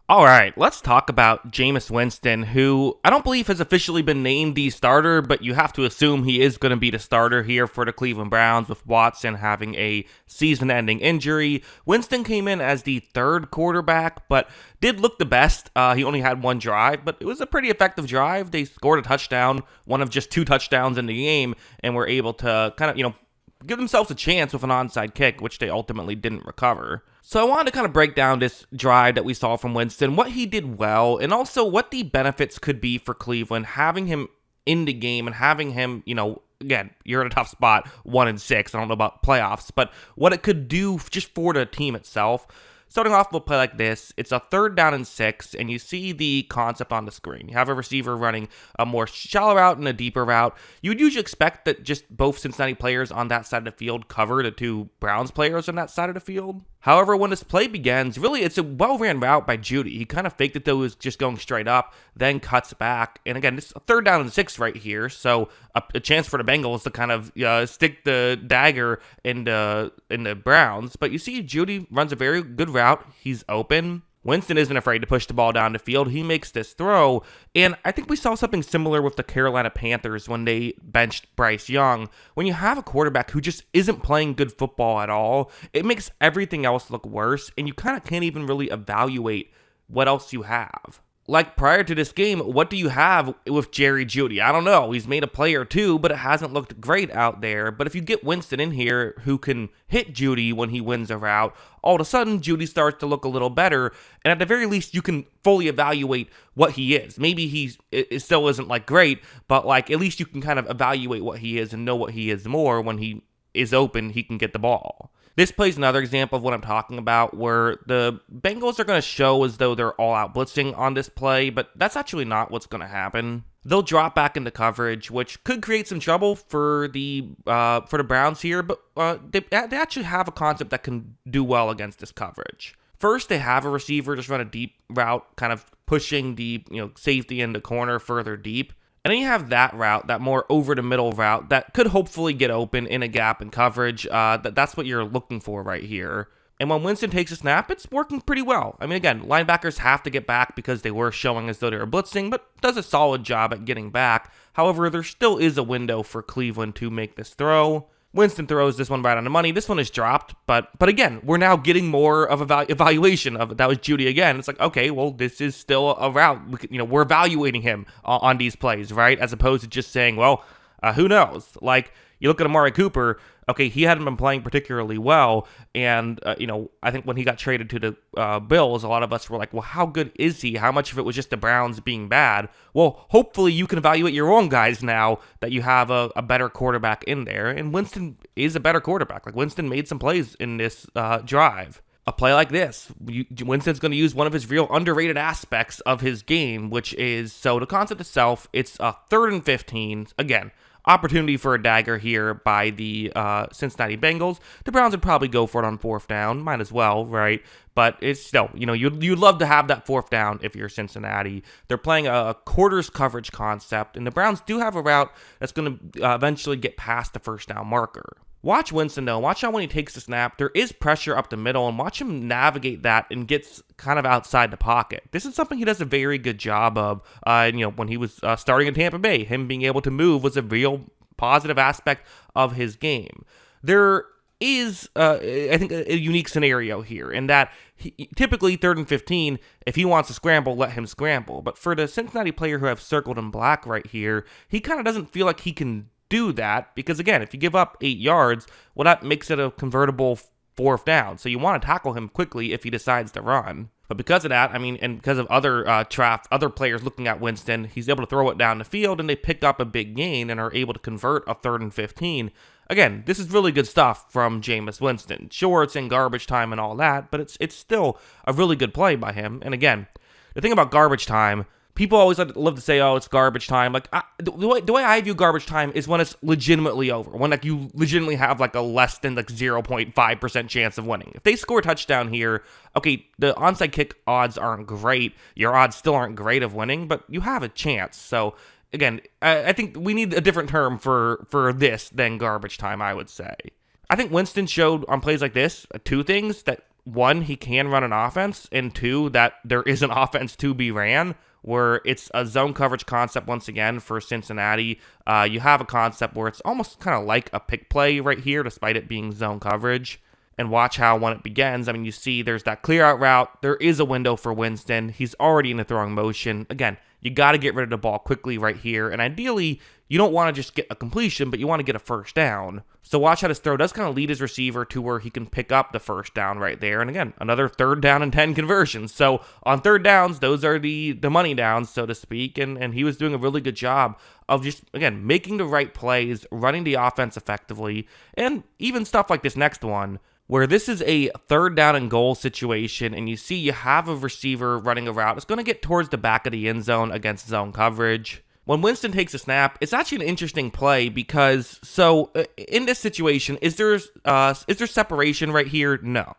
All right, let's talk about Jameis Winston, who I don't believe has officially been named the starter, but you have to assume he is going to be the starter here for the Cleveland Browns with Watson having a season ending injury. Winston came in as the third quarterback, but did look the best. He only had one drive, but it was a pretty effective drive. They scored a touchdown, one of just two touchdowns in the game, and were able to kind of, give themselves a chance with an onside kick, which they ultimately didn't recover. So I wanted to kind of break down this drive that we saw from Winston, what he did well, and also what the benefits could be for Cleveland, having him in the game and having him, again, you're in a tough spot, 1-6. I don't know about playoffs, but what it could do just for the team itself. Starting off with a play like this, it's a 3rd down and 6, and you see the concept on the screen. You have a receiver running a more shallow route and a deeper route. You would usually expect that just both Cincinnati players on that side of the field cover the two Browns players on that side of the field. However, when this play begins, really it's a well-ran route by Jeudy. He kind of faked it though he was just going straight up, then cuts back. And again, it's a 3rd down and 6 right here, so a chance for the Bengals to kind of stick the dagger in the Browns. But you see Jeudy runs a very good route. He's open. Winston isn't afraid to push the ball down the field. He makes this throw, and I think we saw something similar with the Carolina Panthers when they benched Bryce Young. When you have a quarterback who just isn't playing good football at all, it makes everything else look worse, and you kind of can't even really evaluate what else you have. Like prior to this game, what do you have with Jerry Jeudy? I don't know. He's made a play or two, but it hasn't looked great out there. But if you get Winston in here who can hit Jeudy when he wins a route, all of a sudden Jeudy starts to look a little better. And at the very least, you can fully evaluate what he is. Maybe it still isn't like great, but like at least you can kind of evaluate what he is and know what he is more. When he is open, he can get the ball. This plays another example of what I'm talking about, where the Bengals are going to show as though they're all out blitzing on this play, but that's actually not what's going to happen. They'll drop back into coverage, which could create some trouble for the Browns here, but they actually have a concept that can do well against this coverage. First, they have a receiver just run a deep route, kind of pushing the safety in the corner further deep. And then you have that route, that more over-the-middle route that could hopefully get open in a gap in coverage. That's what you're looking for right here. And when Winston takes a snap, it's working pretty well. I mean, again, linebackers have to get back because they were showing as though they were blitzing, but does a solid job at getting back. However, there still is a window for Cleveland to make this throw. Winston throws this one right on the money. This one is dropped, but again, we're now getting more of a evaluation of it. That was Jeudy again. It's like, okay, well, this is still a route. We're evaluating him on these plays, right? As opposed to just saying, well, who knows? Like, you look at Amari Cooper, okay, he hadn't been playing particularly well, and, I think when he got traded to the Bills, a lot of us were like, well, how good is he? How much of it was just the Browns being bad? Well, hopefully you can evaluate your own guys now that you have a better quarterback in there, and Winston is a better quarterback. Like, Winston made some plays in this drive. A play like this, Winston's going to use one of his real underrated aspects of his game, which is, so the concept itself, it's a 3rd and 15, again, opportunity for a dagger here by the Cincinnati Bengals. The Browns would probably go for it on 4th down. Might as well, right? But it's still, you'd love to have that 4th down if you're Cincinnati. They're playing a quarters coverage concept, and the Browns do have a route that's going to eventually get past the 1st down marker. Watch Winston, though. Watch how when he takes the snap, there is pressure up the middle, and watch him navigate that and gets kind of outside the pocket. This is something he does a very good job of. When he was starting in Tampa Bay, him being able to move was a real positive aspect of his game. There is, I think, a unique scenario here in that typically 3rd and 15, if he wants to scramble, let him scramble. But for the Cincinnati player who I've circled in black right here, he kind of doesn't feel like he can do that because, again, if you give up 8 yards, well, that makes it a convertible 4th down. So you want to tackle him quickly if he decides to run. But because of that, and because of other players looking at Winston, he's able to throw it down the field, and they pick up a big gain and are able to convert a 3rd and 15. Again, this is really good stuff from Jameis Winston. Sure, it's in garbage time and all that, but it's still a really good play by him. And again, the thing about garbage time, people always love to say, oh, it's garbage time. Like, the way I view garbage time is when it's legitimately over. When, like, you legitimately have, like, a less than, like, 0.5% chance of winning. If they score a touchdown here, okay, the onside kick odds aren't great. Your odds still aren't great of winning, but you have a chance. So, again, I think we need a different term for this than garbage time, I would say. I think Winston showed on plays like this 2 things that one, he can run an offense, and two, that there is an offense to be ran, where it's a zone coverage concept once again for Cincinnati. You have a concept where it's almost kind of like a pick play right here, despite it being zone coverage. And watch how when it begins, I mean, you see there's that clear out route. There is a window for Winston. He's already in the throwing motion. Again, you got to get rid of the ball quickly right here. And ideally, you don't want to just get a completion, but you want to get a first down. So watch how this throw does kind of lead his receiver to where he can pick up the first down right there. And again, another 3rd down and 10 conversions. So on 3rd downs, those are the money downs, so to speak. And he was doing a really good job of just, again, making the right plays, running the offense effectively, and even stuff like this next one, where this is a 3rd down and goal situation, and you see you have a receiver running a route. It's going to get towards the back of the end zone against zone coverage. When Winston takes a snap, it's actually an interesting play because, so in this situation, is there separation right here? No.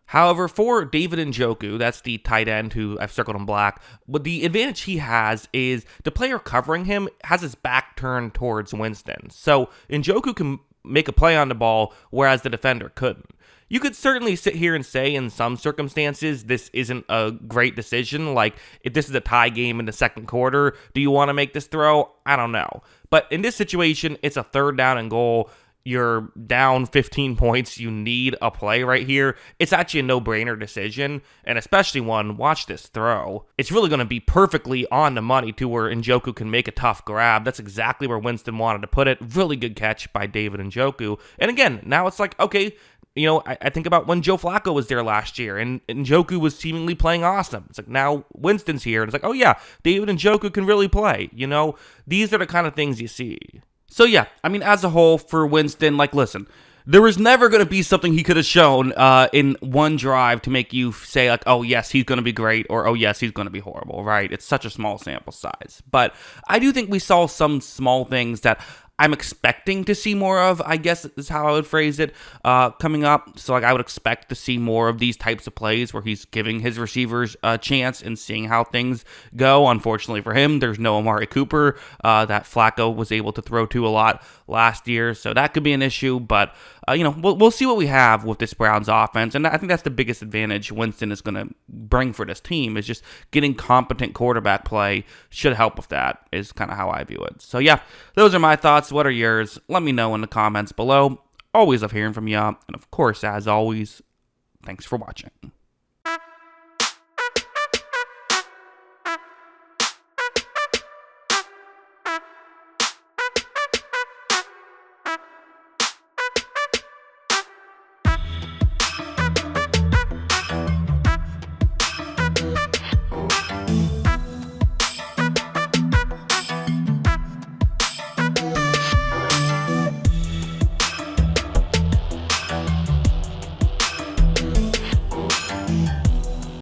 However, for David Njoku, that's the tight end who I've circled in black, but the advantage he has is the player covering him has his back turned towards Winston. So Njoku can make a play on the ball, whereas the defender couldn't. You could certainly sit here and say in some circumstances this isn't a great decision. Like, if this is a tie game in the second quarter, do you want to make this throw? I don't know. But in this situation, it's a 3rd down and goal. You're down 15 points. You need a play right here. It's actually a no-brainer decision, and especially one, watch this throw. It's really going to be perfectly on the money to where Njoku can make a tough grab. That's exactly where Winston wanted to put it. Really good catch by David Njoku. And again, now it's like, okay, you know, I think about when Joe Flacco was there last year, and Njoku was seemingly playing awesome. It's like, now Winston's here, and it's like, oh yeah, David Njoku can really play. You know, these are the kind of things you see. So yeah, I mean, as a whole, for Winston, like, listen, there was never going to be something he could have shown in one drive to make you say, like, oh yes, he's going to be great, or oh yes, he's going to be horrible, right? It's such a small sample size. But I do think we saw some small things that I'm expecting to see more of, I guess is how I would phrase it, coming up. So, like, I would expect to see more of these types of plays where he's giving his receivers a chance and seeing how things go. Unfortunately for him, there's no Amari Cooper that Flacco was able to throw to a lot last year. So that could be an issue, but you know, we'll see what we have with this Browns offense, and I think that's the biggest advantage Winston is going to bring for this team, is just getting competent quarterback play should help with that, is kind of how I view it. So yeah, those are my thoughts. What are yours? Let me know in the comments below. Always love hearing from you, and of course, as always, thanks for watching.